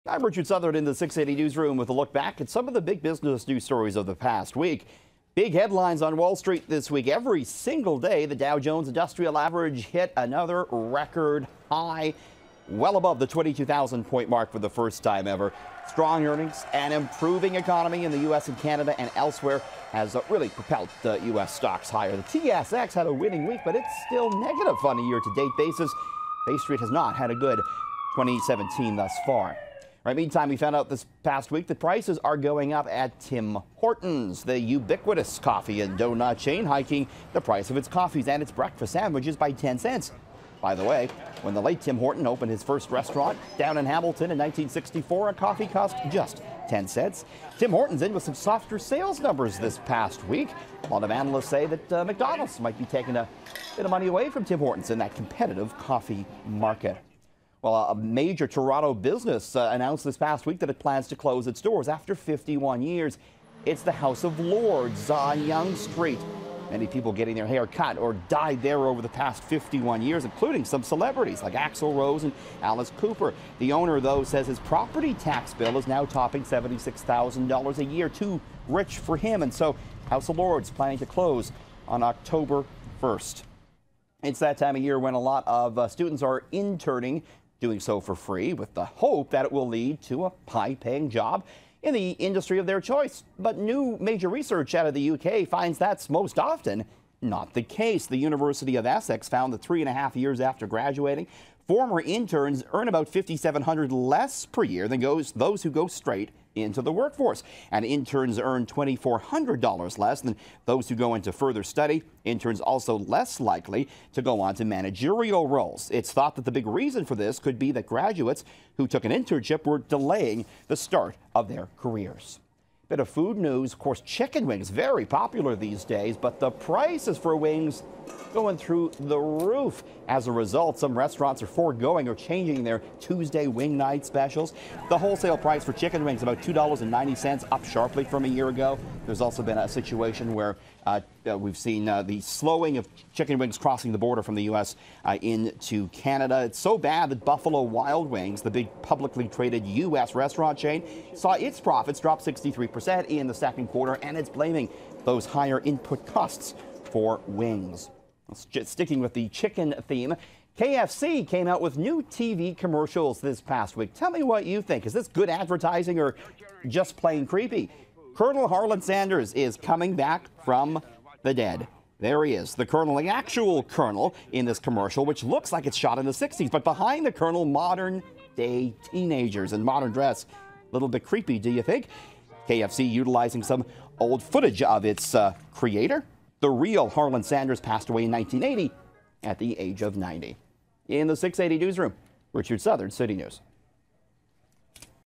I'm Richard Southern in the 680 newsroom with a look back at some of the big business news stories of the past week. Big headlines on Wall Street this week. Every single day, the Dow Jones Industrial Average hit another record high, well above the 22,000 point mark for the first time ever. Strong earnings and improving economy in the U.S. and Canada and elsewhere has really propelled the U.S. stocks higher. The TSX had a winning week, but it's still negative on a year-to-date basis. Bay Street has not had a good 2017 thus far. Right, meantime, we found out this past week that prices are going up at Tim Hortons, the ubiquitous coffee and donut chain, hiking the price of its coffees and its breakfast sandwiches by 10 cents. By the way, when the late Tim Horton opened his first restaurant down in Hamilton in 1964, a coffee cost just 10 cents. Tim Horton's in with some softer sales numbers this past week. A lot of analysts say that McDonald's might be taking a bit of money away from Tim Horton's in that competitive coffee market. Well, a major Toronto business announced this past week that it plans to close its doors after 51 years. It's the House of Lords on Yonge Street. Many people getting their hair cut or dyed there over the past 51 years, including some celebrities like Axl Rose and Alice Cooper. The owner, though, says his property tax bill is now topping $76,000 a year, too rich for him. And so House of Lords planning to close on October 1st. It's that time of year when a lot of students are interning, doing so for free with the hope that it will lead to a high-paying job in the industry of their choice. But new major research out of the UK finds that's most often not the case. The University of Essex found that 3.5 years after graduating, former interns earn about $5,700 less per year than those who go straight into the workforce. And interns earn $2,400 less than those who go into further study. Interns also less likely to go on to managerial roles. It's thought that the big reason for this could be that graduates who took an internship were delaying the start of their careers. Bit of food news, of course, chicken wings, very popular these days, but the prices for wings going through the roof. As a result, some restaurants are foregoing or changing their Tuesday wing night specials. The wholesale price for chicken wings about $2.90, up sharply from a year ago. There's also been a situation where we've seen the slowing of chicken wings crossing the border from the U.S. Into Canada. It's so bad that Buffalo Wild Wings, the big publicly traded U.S. restaurant chain, saw its profits drop 63% in the second quarter, and it's blaming those higher input costs for wings. Sticking with the chicken theme, KFC came out with new TV commercials this past week. Tell me what you think. Is this good advertising or just plain creepy? Colonel Harlan Sanders is coming back from the dead. There he is, the colonel, the actual colonel in this commercial, which looks like it's shot in the 60s. But behind the colonel, modern day teenagers in modern dress. A little bit creepy, do you think? KFC utilizing some old footage of its creator. The real Harlan Sanders passed away in 1980 at the age of 90. In the 680 newsroom, Richard Southern, City News.